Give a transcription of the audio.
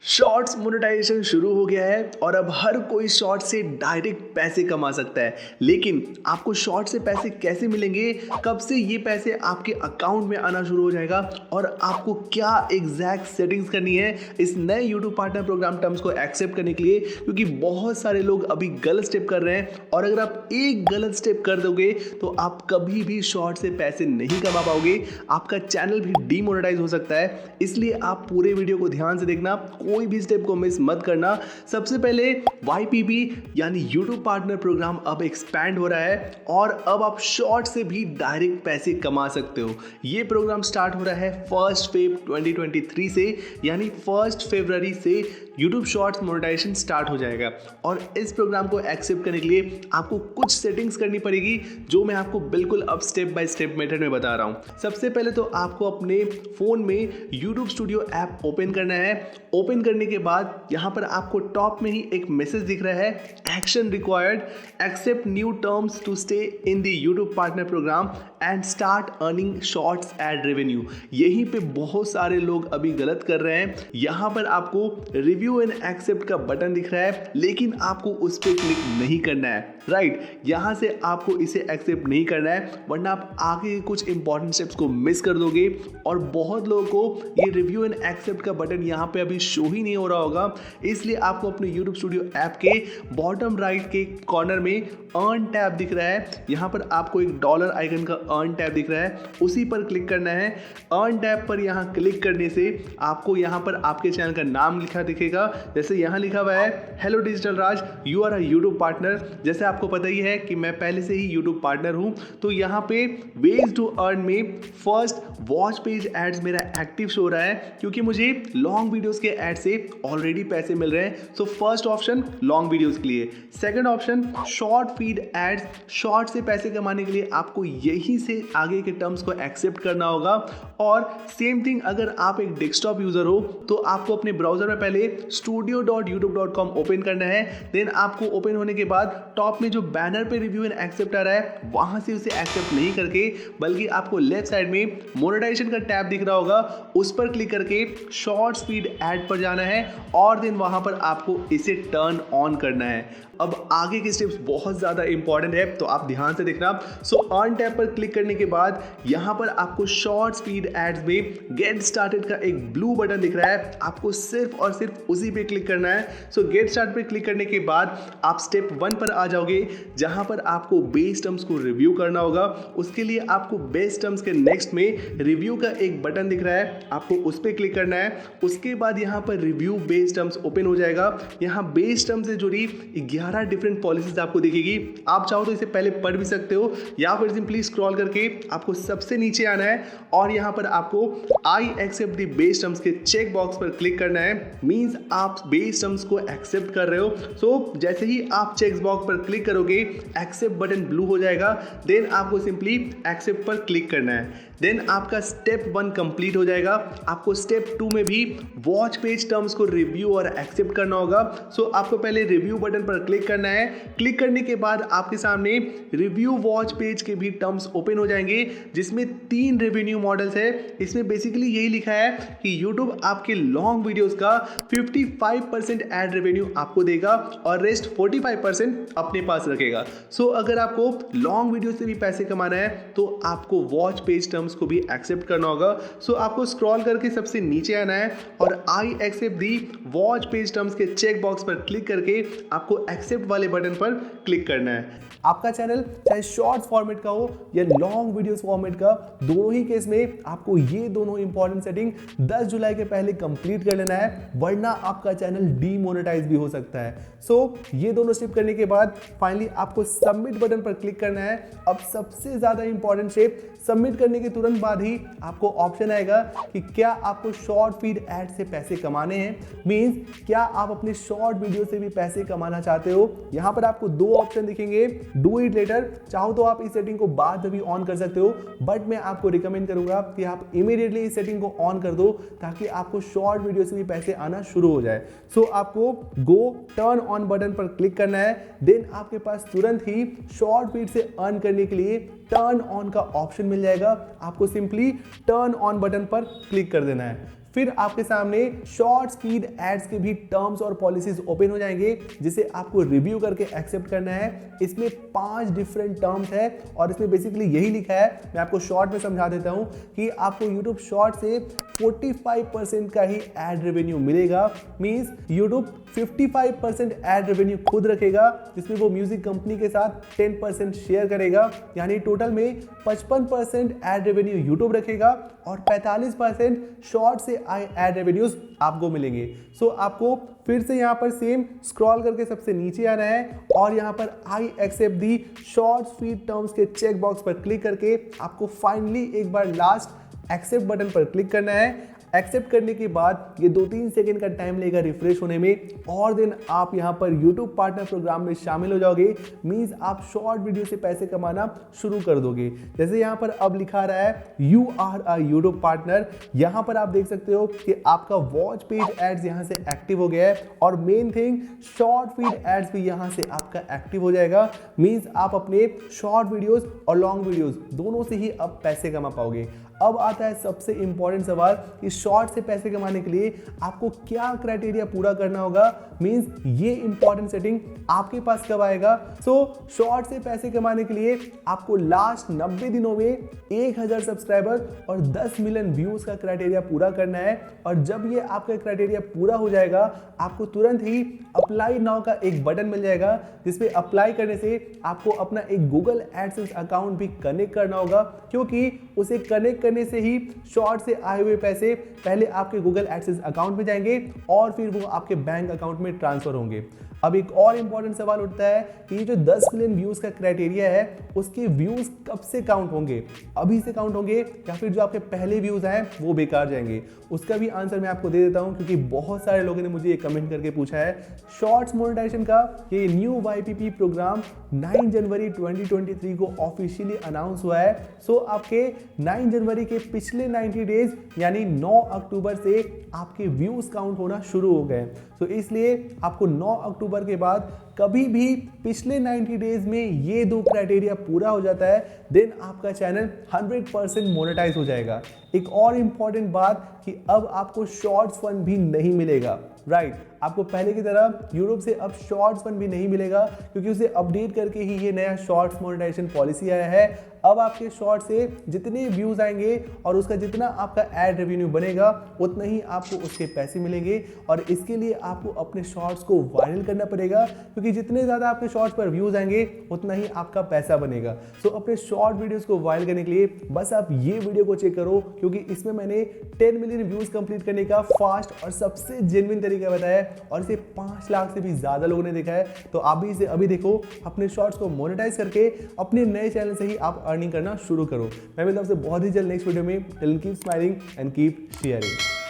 Shorts monetization शुरू हो गया है और अब हर कोई शॉर्ट से डायरेक्ट पैसे कमा सकता है। लेकिन आपको शॉर्ट से पैसे कैसे मिलेंगे, कब से ये पैसे आपके अकाउंट में आना शुरू हो जाएगा और आपको क्या एग्जैक्ट सेटिंग्स करनी है इस नए यूट्यूब पार्टनर प्रोग्राम टर्म्स को एक्सेप्ट करने के लिए, क्योंकि बहुत सारे लोग अभी गलत स्टेप कर रहे हैं और अगर आप एक गलत स्टेप कर दोगे तो आप कभी भी शॉर्ट से पैसे नहीं कमा पाओगे, आपका चैनल भी डीमोनेटाइज हो सकता है। इसलिए आप पूरे वीडियो को ध्यान से देखना, कोई भी स्टेप को मिस मत करना। सबसे पहले YPP यानी यूट्यूब पार्टनर प्रोग्राम अब एक्सपैंड हो रहा है और अब आप शॉर्ट से भी डायरेक्ट पैसे कमा सकते हो। ये प्रोग्राम स्टार्ट हो रहा है 1 फेब 2023 से, यानी 1 फरवरी से यूट्यूब शॉर्ट्स मोनेटाइजेशन स्टार्ट हो जाएगा। और इस प्रोग्राम को एक्सेप्ट करने के लिए आपको कुछ सेटिंग्स करनी पड़ेगी, जो मैं आपको बिल्कुल अब स्टेप बाय स्टेप मेथड में बता रहा हूँ। सबसे पहले तो आपको अपने फ़ोन में यूट्यूब स्टूडियो ऐप ओपन करना है। ओपन करने के बाद यहाँ पर आपको टॉप में ही एक मैसेज दिख रहा है, action required, accept new terms to stay in the YouTube partner program and start earning shorts ad revenue. यहीं पे बहुत सारे लोग अभी गलत कर रहे हैं। यहाँ पर आपको रिव्यू एंड एक्सेप्ट का बटन दिख रहा है, लेकिन आपको उस पर क्लिक नहीं करना है। राइट, यहाँ से आपको इसे एक्सेप्ट नहीं करना है, वरना आप आगे कुछ इंपॉर्टेंट स्टेप्स को मिस कर दोगे। और बहुत लोगों को ये रिव्यू एंड एक्सेप्ट का बटन यहाँ पे अभी शो ही नहीं हो रहा होगा, इसलिए आपको अपने यूट्यूब स्टूडियो ऐप के बॉटम राइट के कॉर्नर में अर्न टैब दिख रहा है। यहाँ पर आपको एक डॉलर आइकन का अर्न टैब दिख रहा है, उसी पर क्लिक करना है। अर्न टैब पर यहाँ क्लिक करने से आपको यहाँ पर आपके चैनल का नाम लिखा दिखेगा। जैसे यहाँ लिखा हुआ है, hello digital Raj, you are a YouTube partner. जैसे आपको पता ही है कि मैं पहले से ही यूट्यूब पार्टनर हूँ, तो यहाँ पे वेज टू अर्न में फर्स्ट वॉच पेज एड्स मेरा एक्टिव शो रहा है, क्योंकि मुझे लॉन्ग वीडियोस के एड से ऑलरेडी पैसे मिल रहे हैं। So first option long videos के लिए। Second option short feed ads, short से पैसे कमाने के लिए आपको यहीं से आगे के टर्म्स को एक्सेप्ट करना होगा। और सेम थिंग, अगर आप एक डेस्कटॉप यूजर हो तो आपको अपने ब्राउजर में पहले studio.youtube.com ओपन करना है। देन आपको ओपन होने के बाद टॉप में जो बैनर पे रिव्यू एंड एक्सेप्ट आ रहा है, वहां से उसे एक्सेप्ट नहीं करके, बल्कि आपको लेफ्ट साइड में मोनेटाइजेशन का टैब दिख रहा होगा, उस पर क्लिक करके शॉर्ट स्पीड ऐड पर जाना है और देन वहां पर आपको इसे टर्न ऑन करना है। अब आगे के स्टेप्स बहुत ज़्यादा इंपॉर्टेंट है, तो आप ध्यान से देखना। सो अर्न टैब पर क्लिक करने के बाद यहाँ पर आपको शॉर्ट स्पीड एड्स में गेट स्टार्टेड का एक ब्लू बटन दिख रहा है, आपको सिर्फ और सिर्फ उसी पे क्लिक करना है। सो गेट स्टार्ट पे क्लिक करने के बाद आप स्टेप 1 पर आ जाओगे, जहाँ पर आपको बेस टर्म्स को रिव्यू करना होगा। उसके लिए आपको बेस टर्म्स के नेक्स्ट में रिव्यू का एक बटन दिख रहा है, आपको उस पर क्लिक करना है। उसके बाद यहाँ पर रिव्यू बेस टर्म्स ओपन हो जाएगा। यहाँ बेस टर्म से जुड़ी 11 डिफरेंट पॉलिसीज आपको दिखेगी। आप चाहो तो इसे पहले पढ़ भी सकते हो, या फिर सिंपली स्क्रॉल करके आपको सबसे नीचे आना है और यहाँ पर आपको I accept the base terms के चेक बॉक्स पर क्लिक करना है। मींस आप बेस टर्म्स को एक्सेप्ट कर रहे हो। सो जैसे ही आप चेक बॉक्स पर क्लिक करोगे, एक्सेप्ट बटन ब्लू हो जाएगा। देन आपको सिंपली एक्सेप्ट पर क्लिक करना है। देन आपका स्टेप 1 कंप्लीट हो जाएगा। आपको स्टेप 2 में भी वॉच पेज टर्म्स को रिव्यू और एक्सेप्ट करना होगा। सो आपको पहले रिव्यू बटन पर क्लिक करना है। क्लिक करने के बाद आपके सामने रिव्यू वॉच पेज के भी टर्म्स ओपन हो जाएंगे, जिसमें 3 रेवेन्यू मॉडल्स है। इसमें बेसिकली यही लिखा है कि यूट्यूब आपके लॉन्ग वीडियोस का 55% एड रेवेन्यू आपको देगा और रेस्ट 45% अपने पास रखेगा। सो अगर आपको लॉन्ग वीडियो से भी पैसे कमाना है तो आपको वॉच पेज टर्म्स को भी एक्सेप्ट करना होगा। सो आपको स्क्रॉल करके सबसे नीचे आना है और I accept the watch page terms के चेक बॉक्स पर क्लिक करके आपको एक्सेप्ट वाले बटन पर क्लिक करना है। आपका चैनल चाहे शॉर्ट फॉर्मेट का हो या लॉन्ग वीडियोस फॉर्मेट का, दोनों ही केस में आपको ये दोनों इंपॉर्टेंट सेटिंग 10 जुलाई के पहले कंप्लीट कर लेना है, वरना आपका चैनल डीमोनेटाइज भी हो सकता है। सो ये दोनों स्टेप करने के बाद फाइनली आपको सबमिट बटन पर क्लिक करना है। अब सबसे ज्यादा इंपॉर्टेंट स्टेप, सबमिट करने के तुरंत बाद ही आपको ऑप्शन आएगा कि क्या आपको शॉर्ट फीड ऐड से पैसे कमाने हैं। मींस क्या आप अपने शॉर्ट वीडियो से भी पैसे कमाना चाहते हो। यहाँ पर आपको 2 ऑप्शन दिखेंगे, डू इट लेटर, चाहो तो आप इस सेटिंग को बाद में भी ऑन कर सकते हो, बट मैं आपको रिकमेंड करूंगा कि आप इमीडिएटली इस सेटिंग को ऑन कर दो, ताकि आपको शॉर्ट वीडियो से भी पैसे आना शुरू हो जाए। सो आपको गो टर्न ऑन बटन पर क्लिक करना है। देन आपके पास तुरंत ही शॉर्ट फीड से अर्न करने के लिए टर्न ऑन का ऑप्शन मिल जाएगा। आपको सिंपली टर्न ऑन बटन पर क्लिक कर देना है। फिर आपके सामने शॉर्ट स्पीड एड्स के भी टर्म्स और पॉलिसीज ओपन हो जाएंगे जिसे आपको रिव्यू करके एक्सेप्ट करना है। इसमें 5 डिफरेंट टर्म्स है और इसमें बेसिकली यही लिखा है, मैं आपको शॉर्ट में समझा देता हूं कि आपको YouTube शॉर्ट से 45% का ही एड रेवेन्यू मिलेगा। मींस YouTube 55% एड रेवेन्यू खुद रखेगा जिसमें वो म्यूजिक कंपनी के साथ 10% शेयर करेगा, यानी टोटल में 55% एड रेवेन्यू YouTube रखेगा और 45% शॉर्ट से आए एड रेवेन्यूज आपको मिलेंगे। सो आपको फिर से यहाँ पर सेम स्क्रॉल करके सबसे नीचे आना है और यहाँ पर I accept the short feed terms के चेक बॉक्स पर क्लिक करके आपको फाइनली एक बार लास्ट एक्सेप्ट बटन पर क्लिक करना है। एक्सेप्ट करने के बाद ये 2-3 सेकंड का टाइम लेगा रिफ्रेश होने में और देन आप यहाँ पर YouTube पार्टनर प्रोग्राम में शामिल हो जाओगे। मींस आप शॉर्ट वीडियो से पैसे कमाना शुरू कर दोगे। जैसे यहाँ पर अब लिखा रहा है you are a YouTube partner, यहाँ पर आप देख सकते हो कि आपका वॉच पेज एड्स यहाँ से एक्टिव हो गया है और main thing short feed ads भी यहाँ से आपका एक्टिव हो जाएगा। मींस आप अपने शॉर्ट वीडियोस और लॉन्ग वीडियोस दोनों से ही अब पैसे कमा पाओगे। अब आता है सबसे इंपॉर्टेंट सवाल कि शॉर्ट से पैसे कमाने के लिए आपको क्या क्राइटेरिया पूरा करना होगा। मींस ये इंपॉर्टेंट सेटिंग आपके पास कब आएगा। सो शॉर्ट से पैसे कमाने के लिए आपको लास्ट 90 दिनों में 1000 सब्सक्राइबर और 10 मिलियन व्यूज का क्राइटेरिया पूरा करना है और जब ये आपका क्राइटेरिया पूरा हो जाएगा आपको तुरंत ही अप्लाई नाउ का एक बटन मिल जाएगा जिसपे अप्लाई करने से आपको अपना एक गूगल एडसेंस अकाउंट भी कनेक्ट करना होगा, क्योंकि उसे कनेक्ट करने से ही शॉर्ट से आए हुए पैसे पहले आपके गूगल एडसेंस अकाउंट में जाएंगे और फिर वो आपके बैंक अकाउंट में ट्रांसफर होंगे। अब एक और इंपॉर्टेंट सवाल उठता है कि ये जो 10 मिलियन व्यूज का क्राइटेरिया है उसके व्यूज कब से काउंट होंगे, अभी से काउंट होंगे या फिर जो आपके पहले व्यूज हैं वो बेकार जाएंगे। उसका भी आंसर मैं आपको दे देता हूं क्योंकि बहुत सारे लोगों ने मुझे ये कमेंट करके पूछा है। शॉर्ट्स मोनेटाइजेशन का ये न्यू YPP प्रोग्राम 9 जनवरी 2023 को ऑफिशियली अनाउंस हुआ है। सो आपके 9 जनवरी के पिछले 90 डेज यानी 9 अक्टूबर से आपके व्यूज काउंट होना शुरू हो गए। तो इसलिए आपको 9 अक्टूबर के बाद कभी भी पिछले 90 डेज में ये 2 क्राइटेरिया पूरा हो जाता है देन आपका चैनल 100% मोनेटाइज हो जाएगा। एक और इंपॉर्टेंट बात कि अब आपको शॉर्ट्स फंड भी नहीं मिलेगा। राइट, आपको पहले की तरह यूट्यूब से अब शॉर्ट्स फंड भी नहीं मिलेगा क्योंकि उसे अपडेट करके ही ये नया शॉर्ट्स मोनेटाइजेशन पॉलिसी आया है। अब आपके शॉर्ट से जितने व्यूज आएंगे और उसका जितना आपका एड रेवेन्यू बनेगा उतना ही आपको उसके पैसे मिलेंगे और इसके लिए आपको अपने शॉर्ट्स को वायरल करना पड़ेगा क्योंकि जितने ज़्यादा आपके शॉर्ट्स पर व्यूज आएंगे उतना ही आपका पैसा बनेगा। सो अपने शॉर्ट वीडियोस को वायरल करने के लिए बस आप ये वीडियो को चेक करो क्योंकि इसमें मैंने 10 मिलियन व्यूज कंप्लीट करने का फास्ट और सबसे जेन्युइन तरीका बताया है और इसे 5 लाख से भी ज़्यादा लोगों ने देखा है। तो आप भी इसे अभी देखो, अपने शॉर्ट्स को मोनेटाइज करके अपने नए चैनल से ही आप अर्निंग करना शुरू करो। मैं मिलता हूं आपसे बहुत ही जल्द नेक्स्ट वीडियो में। Till then keep smiling and keep sharing.